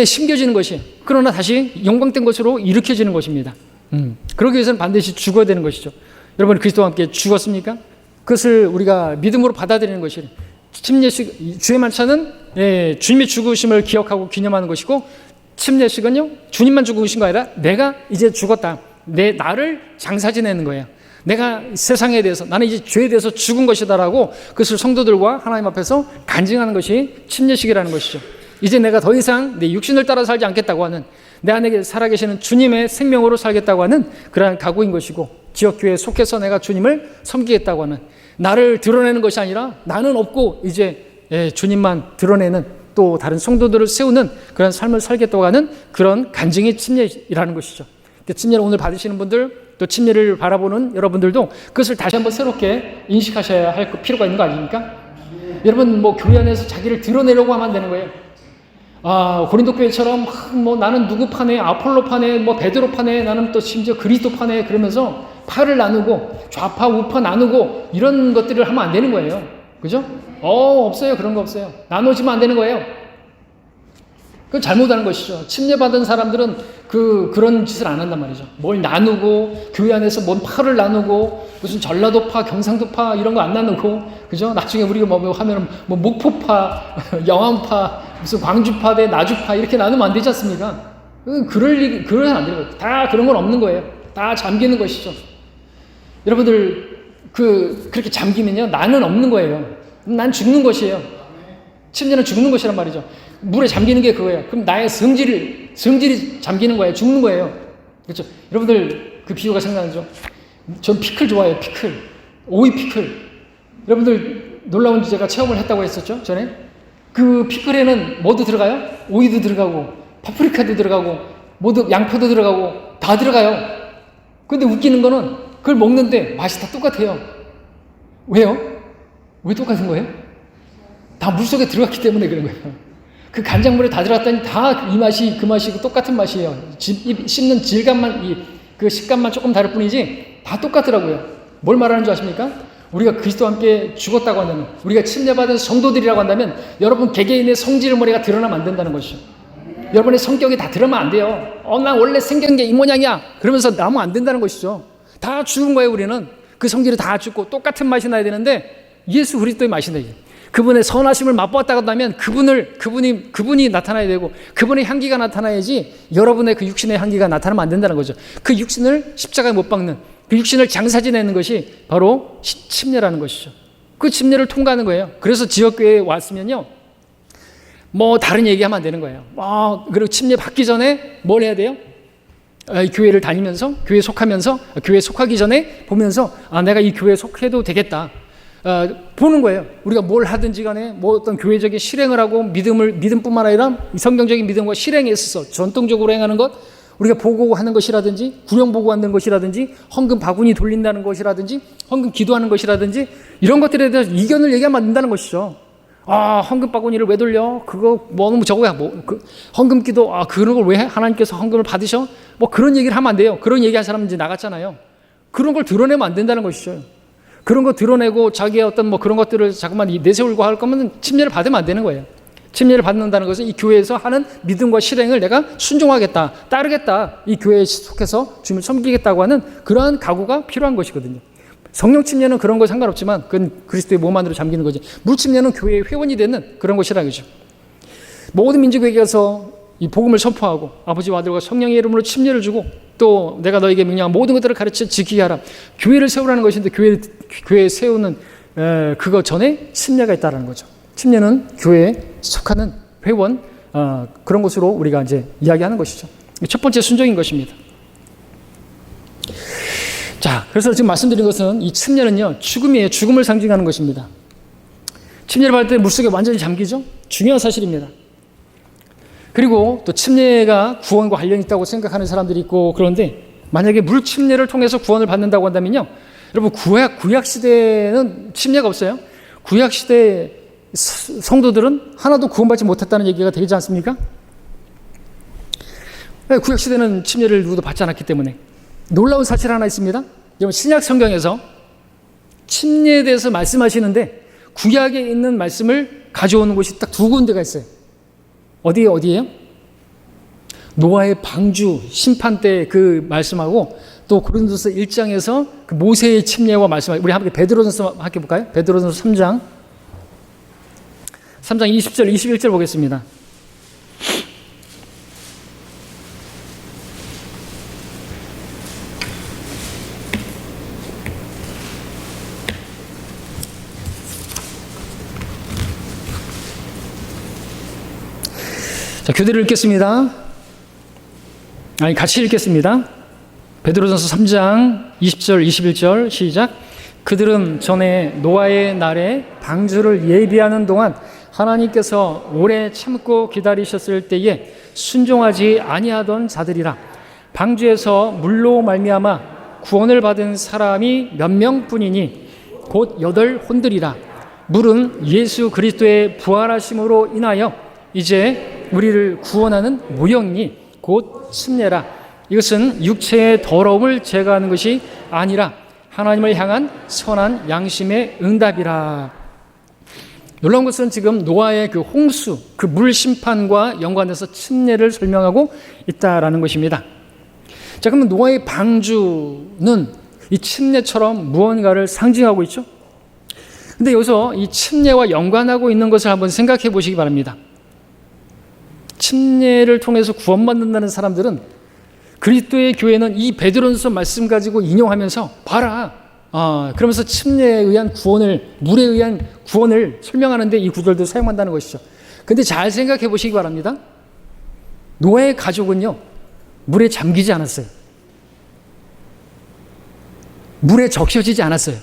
심겨지는 것이, 그러나 다시 영광된 것으로 일으켜지는 것입니다. 그러기 위해서는 반드시 죽어야 되는 것이죠. 여러분, 그리스도와 함께 죽었습니까? 그것을 우리가 믿음으로 받아들이는 것이, 침례식, 주의 만찬은 주님의 죽으심을 기억하고 기념하는 것이고, 침례식은요, 주님만 죽으신 거 아니라 내가 이제 죽었다, 나를 장사 지내는 거예요. 내가 세상에 대해서, 나는 이제 죄에 대해서 죽은 것이다라고 그것을 성도들과 하나님 앞에서 간증하는 것이 침례식이라는 것이죠. 이제 내가 더 이상 내 육신을 따라 살지 않겠다고 하는, 내 안에 살아계시는 주님의 생명으로 살겠다고 하는 그러한 각오인 것이고, 지역교회에 속해서 내가 주님을 섬기겠다고 하는, 나를 드러내는 것이 아니라 나는 없고 이제 주님만 드러내는, 또 다른 성도들을 세우는 그런 삶을 살겠다고 하는 그런 간증의 침례라는 것이죠. 침례를 오늘 받으시는 분들, 또 침례를 바라보는 여러분들도 그것을 다시 한번 새롭게 인식하셔야 할 필요가 있는 거 아닙니까? 여러분, 뭐 교회 안에서 자기를 드러내려고 하면 안 되는 거예요. 고린도 교회처럼 뭐 나는 누구 파네, 아폴로 파네, 뭐 베드로 파네, 나는 또 심지어 그리스도 파네, 그러면서 파를 나누고 좌파 우파 나누고 이런 것들을 하면 안 되는 거예요. 그죠? 없어요. 그런 거 없어요. 나누지면 안 되는 거예요. 그건 잘못하는 것이죠. 침례받은 사람들은 그런 짓을 안 한단 말이죠. 뭘 나누고, 교회 안에서 뭔 파를 나누고, 무슨 전라도파, 경상도파 이런 거 안 나누고, 그죠? 나중에 우리가 뭐 하면은 뭐 목포파, 영암파, 무슨 광주파 대 나주파 이렇게 나누면 안 되지 않습니까? 그러면 안 되는 거예요. 다 그런 건 없는 거예요. 다 잠기는 것이죠. 여러분들, 그렇게 잠기면요, 나는 없는 거예요. 난 죽는 것이에요. 침례는 죽는 것이란 말이죠. 물에 잠기는 게 그거예요. 그럼 나의 성질이 잠기는 거예요. 죽는 거예요. 그렇죠? 여러분들, 그 비유가 생각나죠? 전 피클 좋아해요. 피클. 오이 피클. 여러분들, 놀라운 제가 체험을 했다고 했었죠? 전에. 그 피클에는 뭐도 들어가요? 오이도 들어가고, 파프리카도 들어가고, 양파도 들어가고, 다 들어가요. 근데 웃기는 거는 그걸 먹는데 맛이 다 똑같아요. 왜요? 왜 똑같은 거예요? 다 물속에 들어갔기 때문에 그런 거예요. 그 간장물에 다 들어갔더니 다 이 맛이 그 맛이고 똑같은 맛이에요. 씹는 질감만, 그 식감만 조금 다를 뿐이지 다 똑같더라고요. 뭘 말하는 줄 아십니까? 우리가 그리스도와 함께 죽었다고 한다면, 우리가 침례받은 성도들이라고 한다면 여러분 개개인의 성질 머리가 드러나면 안 된다는 것이죠. 여러분의 성격이 다 드러나면 안 돼요. 난 원래 생긴 게 이 모양이야 그러면서 나면 안 된다는 것이죠. 다 죽은 거예요. 우리는 그 성질이 다 죽고 똑같은 맛이 나야 되는데 예수 그리스도의 맛이 나요. 그분의 선하심을 맛보았다고 한다면 그분이 나타나야 되고, 그분의 향기가 나타나야지 여러분의 그 육신의 향기가 나타나면 안 된다는 거죠. 그 육신을 십자가에 못 박는, 그 육신을 장사 지내는 것이 바로 침례라는 것이죠. 그 침례를 통과하는 거예요. 그래서 지역교회에 왔으면요, 뭐 다른 얘기하면 안 되는 거예요. 그리고 침례 받기 전에 뭘 해야 돼요? 교회를 다니면서, 교회에 속하면서, 교회에 속하기 전에 보면서 내가 이 교회에 속해도 되겠다. 보는 거예요. 우리가 뭘 하든지 간에 뭐 어떤 교회적인 실행을 하고, 믿음뿐만 아니라 성경적인 믿음과 실행에 있어서 전통적으로 행하는 것, 우리가 보고하는 것이라든지, 구령 보고하는 것이라든지, 헌금 바구니 돌린다는 것이라든지, 헌금 기도하는 것이라든지, 이런 것들에 대해서 이견을 얘기하면 안 된다는 것이죠. 헌금 바구니를 왜 돌려? 그거 뭐 저거야. 헌금 기도, 그런 걸 왜 해? 하나님께서 헌금을 받으셔? 뭐 그런 얘기를 하면 안 돼요. 그런 얘기한 사람은 이제 나갔잖아요. 그런 걸 드러내면 안 된다는 것이죠. 그런 거 드러내고 자기의 어떤 뭐 그런 것들을 자꾸만 내세우고 할 거면 침례를 받으면 안 되는 거예요. 침례를 받는다는 것은 이 교회에서 하는 믿음과 실행을 내가 순종하겠다, 따르겠다, 이 교회에 속해서 주님을 섬기겠다고 하는 그러한 각오가 필요한 것이거든요. 성령 침례는 그런 거 상관없지만 그건 그리스도의 몸 안으로 잠기는 거지. 물 침례는 교회의 회원이 되는 그런 것이라는 거죠. 모든 민족에게서 이 복음을 선포하고 아버지와 아들과 성령의 이름으로 침례를 주고 또 내가 너에게 명령한 모든 것들을 가르쳐 지키게 하라. 교회를 세우라는 것인데 교회 세우는 그거 전에 침례가 있다라는 거죠. 침례는 교회에 속하는 회원 그런 것으로 우리가 이제 이야기하는 것이죠. 첫 번째 순종인 것입니다. 자, 그래서 지금 말씀드린 것은 이 침례는요, 죽음이에요. 죽음을 상징하는 것입니다. 침례를 받을 때 물속에 완전히 잠기죠? 중요한 사실입니다. 그리고 또 침례가 구원과 관련이 있다고 생각하는 사람들이 있고 그런데 만약에 물 침례를 통해서 구원을 받는다고 한다면요, 여러분 구약 시대에는 침례가 없어요. 구약 시대 성도들은 하나도 구원받지 못했다는 얘기가 되지 않습니까? 구약 시대는 침례를 누구도 받지 않았기 때문에. 놀라운 사실 하나 있습니다. 여러분 신약 성경에서 침례에 대해서 말씀하시는데 구약에 있는 말씀을 가져오는 곳이 딱 두 군데가 있어요. 어디예요? 노아의 방주 심판 때 그 말씀하고 또 고린도서 1장에서 그 모세의 침례와 말씀하고, 우리 함께 베드로전서 함께 볼까요? 베드로전서 3장 20절 21절 보겠습니다. 자, 교대를 읽겠습니다. 같이 읽겠습니다. 베드로전서 3장 20절 21절 시작. 그들은 전에 노아의 날에 방주를 예비하는 동안 하나님께서 오래 참고 기다리셨을 때에 순종하지 아니하던 자들이라. 방주에서 물로 말미암아 구원을 받은 사람이 몇 명뿐이니 곧 8혼들이라. 물은 예수 그리스도의 부활하심으로 인하여 이제 우리를 구원하는 모형이 곧 침례라. 이것은 육체의 더러움을 제거하는 것이 아니라 하나님을 향한 선한 양심의 응답이라. 놀라운 것은 지금 노아의 그 홍수, 그 물 심판과 연관해서 침례를 설명하고 있다라는 것입니다. 자, 그러면 노아의 방주는 이 침례처럼 무언가를 상징하고 있죠. 근데 여기서 이 침례와 연관하고 있는 것을 한번 생각해 보시기 바랍니다. 침례를 통해서 구원받는다는 사람들은 그리스도의 교회는 이 베드로전서 말씀 가지고 인용하면서 봐라, 그러면서 침례에 의한 구원을, 물에 의한 구원을 설명하는데 이 구절도 사용한다는 것이죠. 근데 잘 생각해 보시기 바랍니다. 노아의 가족은요, 물에 잠기지 않았어요. 물에 적셔지지 않았어요.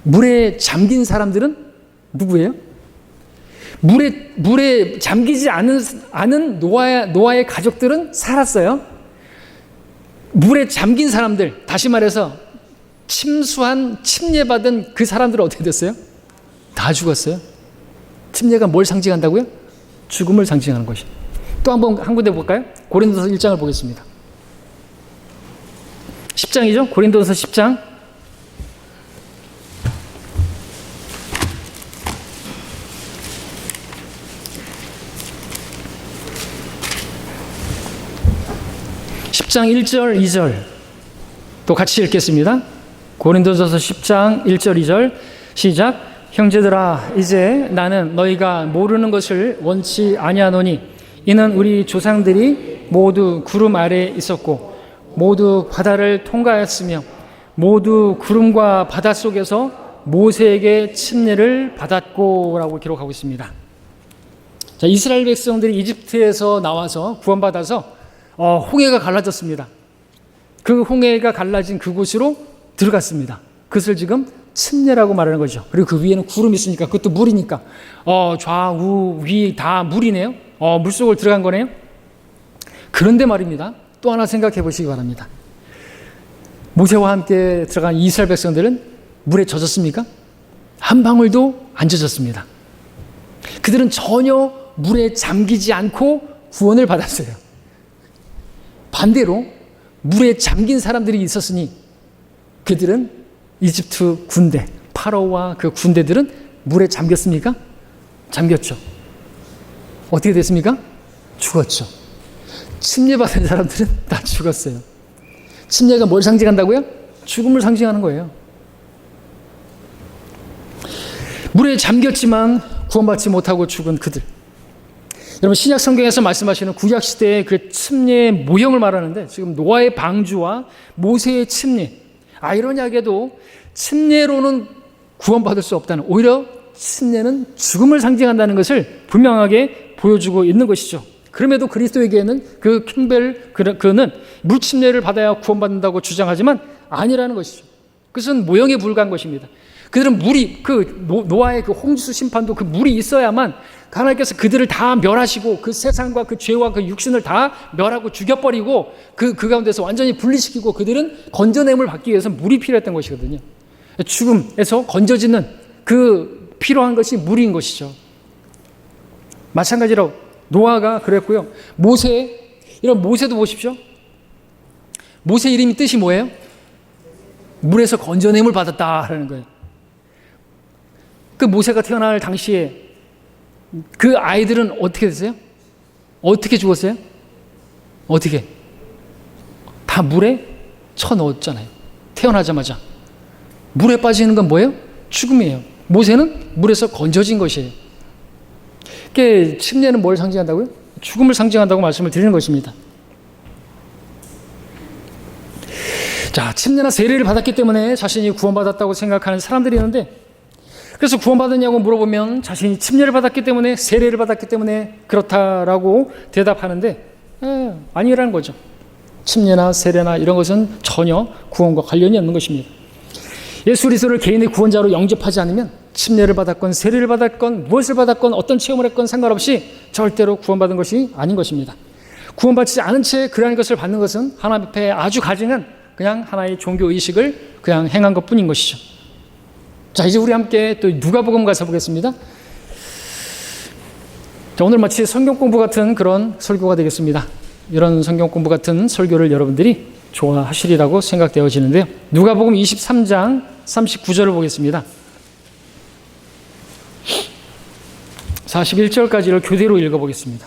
물에 잠긴 사람들은 누구예요? 물에 잠기지 않은 노아의 가족들은 살았어요. 물에 잠긴 사람들, 다시 말해서 침례받은 그 사람들은 어떻게 됐어요? 다 죽었어요. 침례가 뭘 상징한다고요? 죽음을 상징하는 것이. 또 한 군데 볼까요? 고린도서 1장을 보겠습니다. 10장이죠? 고린도서 10장. (10장) 1절 2절 또 같이 읽겠습니다. 고린도전서 10장 1절 2절 시작. 형제들아, 이제 나는 너희가 모르는 것을 원치 아니하노니 이는 우리 조상들이 모두 구름 아래에 있었고 모두 바다를 통과하였으며 모두 구름과 바다 속에서 모세에게 침례를 받았고 라고 기록하고 있습니다. 자, 이스라엘 백성들이 이집트에서 나와서 구원받아서 홍해가 갈라졌습니다. 그 홍해가 갈라진 그곳으로 들어갔습니다. 그것을 지금 침례라고 말하는 거죠. 그리고 그 위에는 구름이 있으니까 그것도 물이니까 좌우 위 다 물이네요. 물속을 들어간 거네요. 그런데 말입니다. 또 하나 생각해 보시기 바랍니다. 모세와 함께 들어간 이스라엘 백성들은 물에 젖었습니까? 한 방울도 안 젖었습니다. 그들은 전혀 물에 잠기지 않고 구원을 받았어요. 반대로 물에 잠긴 사람들이 있었으니 그들은 이집트 군대, 파라오와 그 군대들은 물에 잠겼습니까? 잠겼죠. 어떻게 됐습니까? 죽었죠. 침례받은 사람들은 다 죽었어요. 침례가 뭘 상징한다고요? 죽음을 상징하는 거예요. 물에 잠겼지만 구원받지 못하고 죽은 그들. 여러분 신약 성경에서 말씀하시는 구약 시대의 그 침례의 모형을 말하는데 지금 노아의 방주와 모세의 침례, 아이러니하게도 침례로는 구원받을 수 없다는, 오히려 침례는 죽음을 상징한다는 것을 분명하게 보여주고 있는 것이죠. 그럼에도 그리스도에게는 그 캠벨 그는 물 침례를 받아야 구원받는다고 주장하지만 아니라는 것이죠. 그것은 모형에 불과한 것입니다. 그들은 물이, 노아의 그 홍수 심판도 그 물이 있어야만 하나님께서 그들을 다 멸하시고 그 세상과 그 죄와 그 육신을 다 멸하고 죽여버리고 그 가운데서 완전히 분리시키고 그들은 건져냄을 받기 위해서 물이 필요했던 것이거든요. 죽음에서 건져지는 그 필요한 것이 물인 것이죠. 마찬가지로 노아가 그랬고요. 이런 모세도 보십시오. 모세 이름이 뜻이 뭐예요? 물에서 건져냄을 받았다라는 거예요. 그 모세가 태어날 당시에 그 아이들은 어떻게 됐어요? 어떻게 죽었어요? 어떻게? 다 물에 쳐넣었잖아요. 태어나자마자. 물에 빠지는 건 뭐예요? 죽음이에요. 모세는 물에서 건져진 것이에요. 그게 침례는 뭘 상징한다고요? 죽음을 상징한다고 말씀을 드리는 것입니다. 자, 침례나 세례를 받았기 때문에 자신이 구원받았다고 생각하는 사람들이 있는데, 그래서 구원받았냐고 물어보면 자신이 침례를 받았기 때문에, 세례를 받았기 때문에 그렇다라고 대답하는데 아니라는 거죠. 침례나 세례나 이런 것은 전혀 구원과 관련이 없는 것입니다. 예수 그리스도를 개인의 구원자로 영접하지 않으면 침례를 받았건 세례를 받았건 무엇을 받았건 어떤 체험을 했건 상관없이 절대로 구원받은 것이 아닌 것입니다. 구원받지 않은 채 그러한 것을 받는 것은 하나님 앞에 아주 가증한 그냥 하나의 종교의식을 그냥 행한 것뿐인 것이죠. 자, 이제 우리 함께 또 누가복음 가서 보겠습니다. 자, 오늘 마치 성경 공부 같은 그런 설교가 되겠습니다. 이런 성경 공부 같은 설교를 여러분들이 좋아하시리라고 생각되어지는데요. 누가복음 23장 39절을 보겠습니다. 41절까지를 교대로 읽어보겠습니다.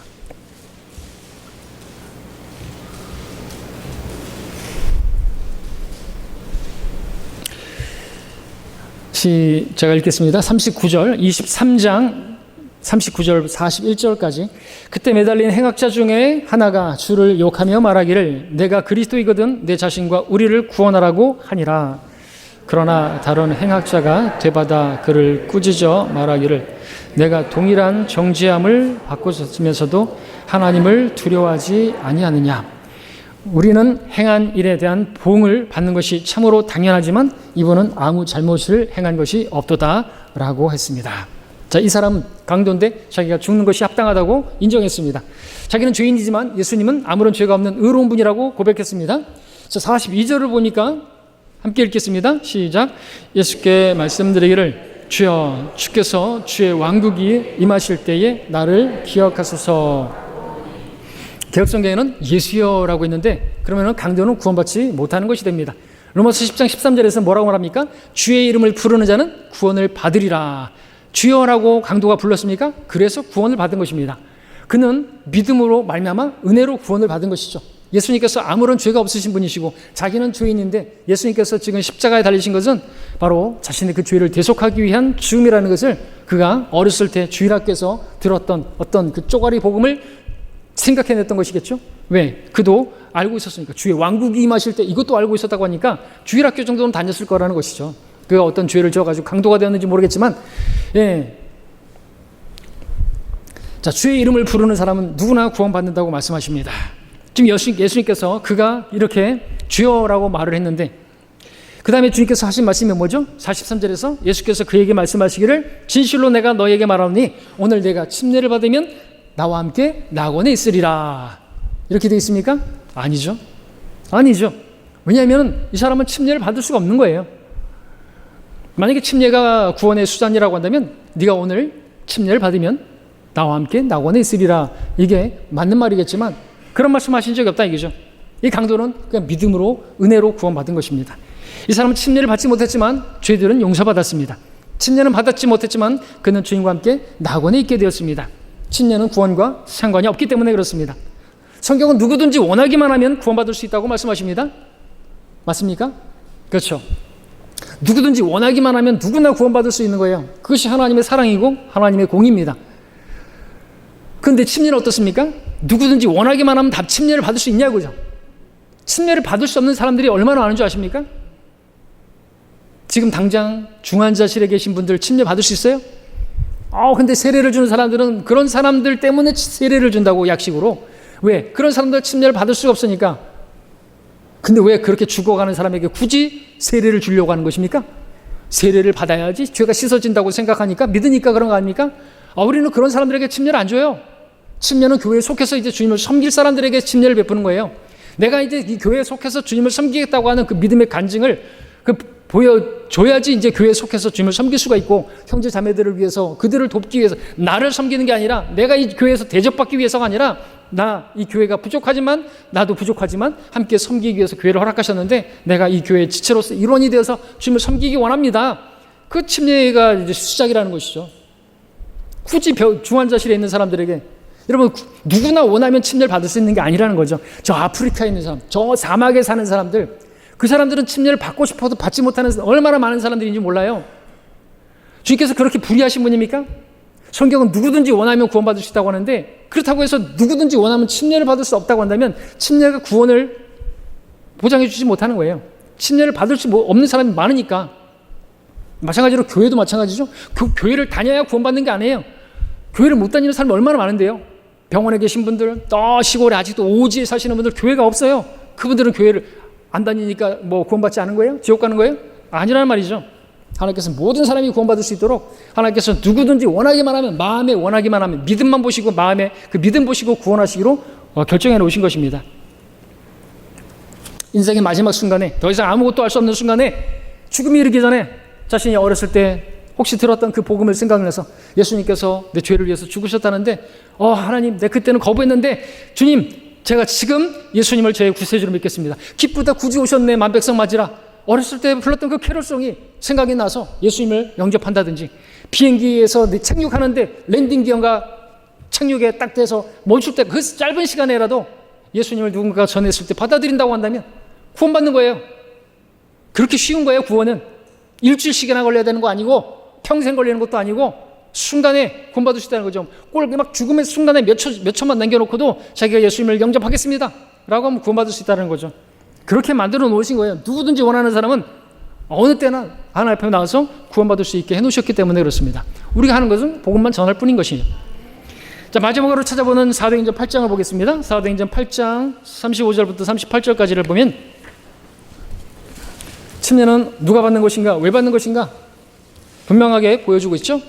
제가 읽겠습니다. 39절, 23장 39절 41절까지. 그때 매달린 행악자 중에 하나가 주를 욕하며 말하기를 내가 그리스도이거든 내 자신과 우리를 구원하라고 하니라. 그러나 다른 행악자가 되받아 그를 꾸짖어 말하기를 내가 동일한 정죄함을 받고 있으면서도 하나님을 두려워하지 아니하느냐. 우리는 행한 일에 대한 보응을 받는 것이 참으로 당연하지만 이분은 아무 잘못을 행한 것이 없도다라고 했습니다. 자, 이 사람은 강도인데 자기가 죽는 것이 합당하다고 인정했습니다. 자기는 죄인이지만 예수님은 아무런 죄가 없는 의로운 분이라고 고백했습니다. 자, 42절을 보니까 함께 읽겠습니다. 시작. 예수께 말씀드리기를 주여 주께서 주의 왕국이 임하실 때에 나를 기억하소서. 개혁성경에는 예수여라고 있는데 그러면 강도는 구원받지 못하는 것이 됩니다. 로마서 10장 13절에서 뭐라고 말합니까? 주의 이름을 부르는 자는 구원을 받으리라. 주여라고 강도가 불렀습니까? 그래서 구원을 받은 것입니다. 그는 믿음으로 말미암아 은혜로 구원을 받은 것이죠. 예수님께서 아무런 죄가 없으신 분이시고 자기는 죄인인데 예수님께서 지금 십자가에 달리신 것은 바로 자신의 그 죄를 대속하기 위한 죽음이라는 것을 그가 어렸을 때 주일학교에서 들었던 어떤 그 쪼가리 복음을 생각해냈던 것이겠죠. 왜? 그도 알고 있었으니까. 주의 왕국이 임하실 때 이것도 알고 있었다고 하니까 주일학교 정도는 다녔을 거라는 것이죠. 그가 어떤 죄를 지어가지고 강도가 되었는지 모르겠지만, 예. 자, 주의 이름을 부르는 사람은 누구나 구원받는다고 말씀하십니다. 지금 예수님께서 그가 이렇게 주여라고 말을 했는데, 그 다음에 주님께서 하신 말씀이 뭐죠? 43절에서 예수께서 그에게 말씀하시기를 진실로 내가 너에게 말하노니 오늘 내가 침례를 받으면 나와 함께 낙원에 있으리라. 이렇게 되어 있습니까? 아니죠. 아니죠. 왜냐하면 이 사람은 침례를 받을 수가 없는 거예요. 만약에 침례가 구원의 수단이라고 한다면 네가 오늘 침례를 받으면 나와 함께 낙원에 있으리라. 이게 맞는 말이겠지만 그런 말씀 하신 적이 없다 이거죠. 이 강도는 그냥 믿음으로 은혜로 구원받은 것입니다. 이 사람은 침례를 받지 못했지만 죄들은 용서받았습니다. 침례는 받았지 못했지만 그는 주님과 함께 낙원에 있게 되었습니다. 침례는 구원과 상관이 없기 때문에 그렇습니다. 성경은 누구든지 원하기만 하면 구원받을 수 있다고 말씀하십니다. 맞습니까? 그렇죠. 누구든지 원하기만 하면 누구나 구원받을 수 있는 거예요. 그것이 하나님의 사랑이고 하나님의 공입니다. 그런데 침례는 어떻습니까? 누구든지 원하기만 하면 다 침례를 받을 수 있냐고요. 침례를 받을 수 없는 사람들이 얼마나 많은 줄 아십니까? 지금 당장 중환자실에 계신 분들 침례 받을 수 있어요? 근데 세례를 주는 사람들은 그런 사람들 때문에 세례를 준다고, 약식으로. 왜? 그런 사람들 침례를 받을 수가 없으니까. 근데 왜 그렇게 죽어가는 사람에게 굳이 세례를 주려고 하는 것입니까? 세례를 받아야지 죄가 씻어진다고 생각하니까, 믿으니까 그런 거 아닙니까? 우리는 그런 사람들에게 침례를 안 줘요. 침례는 교회에 속해서 이제 주님을 섬길 사람들에게 침례를 베푸는 거예요. 내가 이제 이 교회에 속해서 주님을 섬기겠다고 하는 그 믿음의 간증을 보여줘야지 이제 교회에 속해서 주님을 섬길 수가 있고, 형제 자매들을 위해서, 그들을 돕기 위해서, 나를 섬기는 게 아니라, 내가 이 교회에서 대접받기 위해서가 아니라, 이 교회가 부족하지만, 나도 부족하지만 함께 섬기기 위해서 교회를 허락하셨는데, 내가 이 교회의 지체로서 일원이 되어서 주님을 섬기기 원합니다. 그 침례가 이제 시작이라는 것이죠. 굳이 중환자실에 있는 사람들에게, 여러분, 누구나 원하면 침례를 받을 수 있는 게 아니라는 거죠. 저 아프리카에 있는 사람, 저 사막에 사는 사람들, 그 사람들은 침례를 받고 싶어도 받지 못하는 얼마나 많은 사람들인지 몰라요. 주님께서 그렇게 불의하신 분입니까? 성경은 누구든지 원하면 구원받을 수 있다고 하는데, 그렇다고 해서 누구든지 원하면 침례를 받을 수 없다고 한다면 침례가 구원을 보장해 주지 못하는 거예요. 침례를 받을 수 없는 사람이 많으니까. 마찬가지로 교회도 마찬가지죠. 교회를 다녀야 구원받는 게 아니에요. 교회를 못 다니는 사람이 얼마나 많은데요. 병원에 계신 분들, 또 시골에 아직도 오지에 사시는 분들, 교회가 없어요. 그분들은 교회를 안 다니니까 구원받지 않은 거예요? 지옥 가는 거예요? 아니라는 말이죠. 하나님께서 모든 사람이 구원받을 수 있도록 하나님께서 누구든지 원하기만 하면, 마음에 원하기만 하면, 믿음만 보시고, 마음에 그 믿음 보시고 구원하시기로 결정해 놓으신 것입니다. 인생의 마지막 순간에, 더 이상 아무것도 할 수 없는 순간에, 죽음이 이르기 전에 자신이 어렸을 때 혹시 들었던 그 복음을 생각해서, 예수님께서 내 죄를 위해서 죽으셨다는데, 하나님, 내 그때는 거부했는데 주님, 제가 지금 예수님을 제 구세주로 믿겠습니다. 기쁘다 구주 오셨네, 만백성 맞으라. 어렸을 때 불렀던 그 캐롤송이 생각이 나서 예수님을 영접한다든지, 비행기에서 착륙하는데 랜딩 기어가 착륙에 딱 돼서 멈출 때 그 짧은 시간에라도 예수님을 누군가가 전했을 때 받아들인다고 한다면 구원받는 거예요. 그렇게 쉬운 거예요. 구원은 일주일씩이나 걸려야 되는 거 아니고, 평생 걸리는 것도 아니고, 순간에 구원받을 수 있다는 거죠. 막 죽음의 순간에 몇 초만 남겨놓고도 자기가 예수님을 영접하겠습니다 라고 하면 구원받을 수 있다는 거죠. 그렇게 만들어 놓으신 거예요. 누구든지 원하는 사람은 어느 때나 하나님 앞에 나와서 구원받을 수 있게 해놓으셨기 때문에 그렇습니다. 우리가 하는 것은 복음만 전할 뿐인 것이에요. 자, 마지막으로 찾아보는 사도행전 8장을 보겠습니다. 사도행전 8장 35절부터 38절까지를 보면, 침례는 누가 받는 것인가, 왜 받는 것인가 분명하게 보여주고 있죠.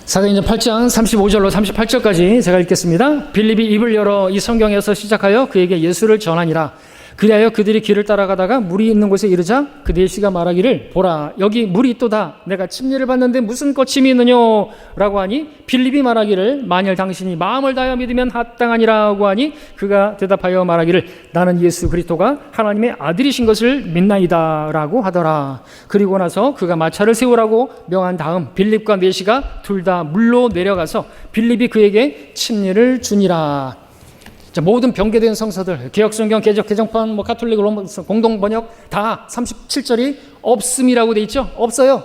사도행전 8장 35절로 38절까지 제가 읽겠습니다. 빌립이 입을 열어 이 성경에서 시작하여 그에게 예수를 전하니라. 그리하여 그들이 길을 따라가다가 물이 있는 곳에 이르자 그 내시가 말하기를, 보라, 여기 물이 있도다. 내가 침례를 받는데 무슨 거침이 있느냐 라고 하니, 빌립이 말하기를, 만일 당신이 마음을 다하여 믿으면 합당하니라고 하니, 그가 대답하여 말하기를, 나는 예수 그리스도가 하나님의 아들이신 것을 믿나이다 라고 하더라. 그리고 나서 그가 마차를 세우라고 명한 다음 빌립과 내시가 둘 다 물로 내려가서 빌립이 그에게 침례를 주니라. 자, 모든 변개된 성서들, 개혁성경, 개정판, 가톨릭, 로마 공동번역 다 37절이 없음이라고 돼 있죠? 없어요.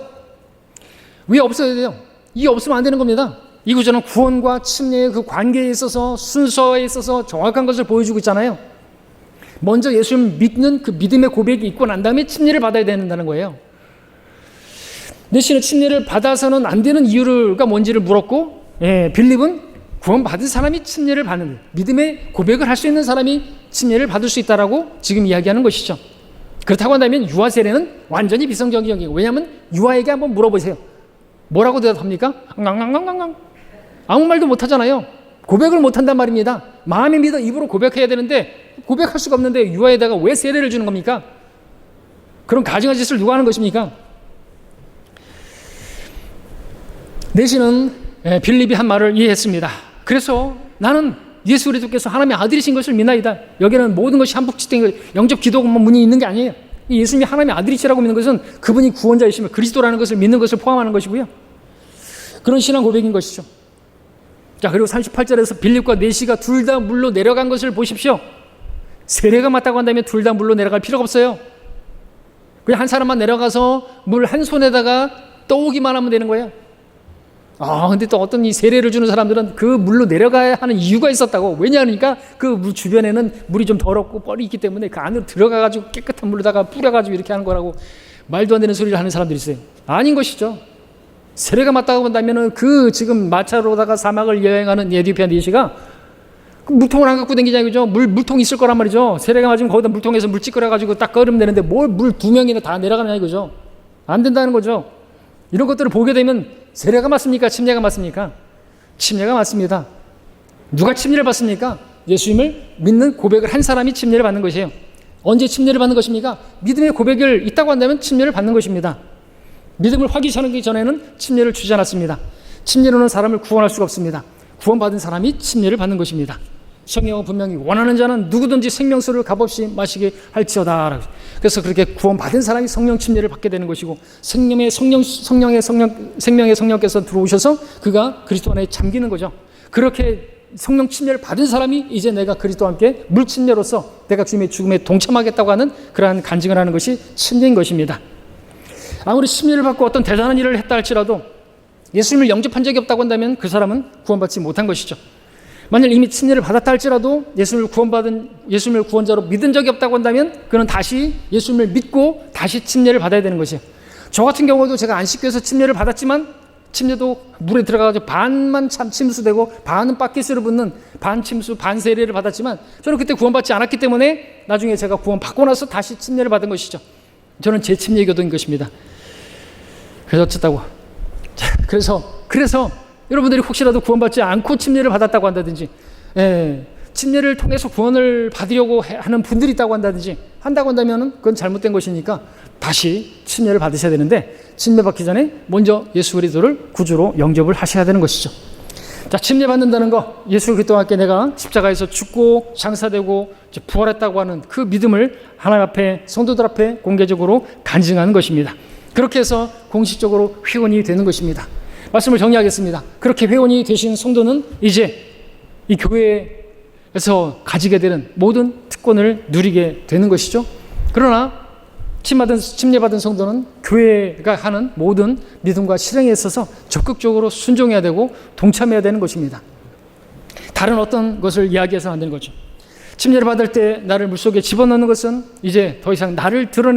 왜 없어야 돼요? 이게 없으면 안 되는 겁니다. 이 구절은 구원과 침례의 그 관계에 있어서, 순서에 있어서 정확한 것을 보여주고 있잖아요. 먼저 예수를 믿는 그 믿음의 고백이 있고 난 다음에 침례를 받아야 된다는 거예요. 내시는 침례를 받아서는 안 되는 이유가 뭔지를 물었고, 빌립은 구원받은 사람이 침례를 받는, 믿음의 고백을 할 수 있는 사람이 침례를 받을 수 있다라고 지금 이야기하는 것이죠. 그렇다고 한다면 유아 세례는 완전히 비성경적인 거예요. 왜냐하면 유아에게 한번 물어보세요. 뭐라고 대답합니까? 아무 말도 못하잖아요. 고백을 못한단 말입니다. 마음에 믿어 입으로 고백해야 되는데 고백할 수가 없는데 유아에다가 왜 세례를 주는 겁니까? 그럼 가증한 짓을 누가 하는 것입니까? 내시는 빌립이 한 말을 이해했습니다. 그래서 나는 예수 그리스도께서 하나님의 아들이신 것을 믿나이다. 여기는 모든 것이 한복지된 영접 기도만 문이 있는 게 아니에요. 예수님이 하나님의 아들이시라고 믿는 것은 그분이 구원자이시며 그리스도라는 것을 믿는 것을 포함하는 것이고요. 그런 신앙 고백인 것이죠. 자, 그리고 38절에서 빌립과 네시가 둘 다 물로 내려간 것을 보십시오. 세례가 맞다고 한다면 둘 다 물로 내려갈 필요가 없어요. 그냥 한 사람만 내려가서 물 한 손에다가 떠오기만 하면 되는 거예요. 근데 또 어떤 이 세례를 주는 사람들은 그 물로 내려가야 하는 이유가 있었다고. 왜냐하니까 그 물 주변에는 물이 좀 더럽고 뻘이 있기 때문에 그 안으로 들어가가지고 깨끗한 물에다가 뿌려가지고 이렇게 하는 거라고 말도 안 되는 소리를 하는 사람들이 있어요. 아닌 것이죠. 세례가 맞다고 본다면은 그 지금 마차로다가 사막을 여행하는 에디오피아 네시가 그 물통을 안 갖고 다니냐 이거죠. 물통 있을 거란 말이죠. 세례가 맞으면 거기다 물통에서 물 찌끄려가지고 딱 끓으면 되는데 뭘 물 2명이나 다 내려가느냐 이거죠. 안 된다는 거죠. 이런 것들을 보게 되면 세례가 맞습니까? 침례가 맞습니까? 침례가 맞습니다. 누가 침례를 받습니까? 예수님을 믿는 고백을 한 사람이 침례를 받는 것이에요. 언제 침례를 받는 것입니까? 믿음의 고백을 있다고 한다면 침례를 받는 것입니다. 믿음을 확인하기 전에는 침례를 주지 않았습니다. 침례로는 사람을 구원할 수가 없습니다. 구원받은 사람이 침례를 받는 것입니다. 성경은 분명히 원하는 자는 누구든지 생명수를 값없이 마시게 할지어다. 그래서 그렇게 구원받은 사람이 성령 침례를 받게 되는 것이고 생명의 성령께서 들어오셔서 그가 그리스도 안에 잠기는 거죠. 그렇게 성령 침례를 받은 사람이 이제 내가 그리스도와 함께 물 침례로서 내가 주님의 죽음에 동참하겠다고 하는 그러한 간증을 하는 것이 침례인 것입니다. 아무리 침례를 받고 어떤 대단한 일을 했다 할지라도 예수님을 영접한 적이 없다고 한다면 그 사람은 구원받지 못한 것이죠. 만약 이미 침례를 받았다 할지라도 예수님을 구원자로 믿은 적이 없다고 한다면 그는 다시 예수님을 믿고 다시 침례를 받아야 되는 것이에요. 저 같은 경우도 제가 안식교에서 침례를 받았지만 침례도 물에 들어가서 반만 침수되고 반은 바켓으로 붓는 반 침수 반 세례를 받았지만 저는 그때 구원받지 않았기 때문에 나중에 제가 구원받고 나서 다시 침례를 받은 것이죠. 저는 제 침례 교도인 것입니다. 그래서 어쨌다고. 그래서 여러분들이 혹시라도 구원받지 않고 침례를 받았다고 한다든지, 침례를 통해서 구원을 받으려고 하는 분들이 있다고 한다고 한다면 그건 잘못된 것이니까 다시 침례를 받으셔야 되는데 침례 받기 전에 먼저 예수 그리스도를 구주로 영접을 하셔야 되는 것이죠. 자, 침례 받는다는 거, 예수 그리스도와 함께 내가 십자가에서 죽고 장사되고 부활했다고 하는 그 믿음을 하나님 앞에 성도들 앞에 공개적으로 간증하는 것입니다. 그렇게 해서 공식적으로 회원이 되는 것입니다. 말씀을 정리하겠습니다. 그렇게 회원이 되신 성도는 이제 이 교회에서 가지게 되는 모든 특권을 누리게 되는 것이죠. 그러나 침례받은 성도는 교회가 하는 모든 믿음과 실행에 있어서 적극적으로 순종해야 되고 동참해야 되는 것입니다. 다른 어떤 것을 이야기해서는 안 되는 거죠. 침례를 받을 때 나를 물속에 집어넣는 것은 이제 더 이상 나를 드러내지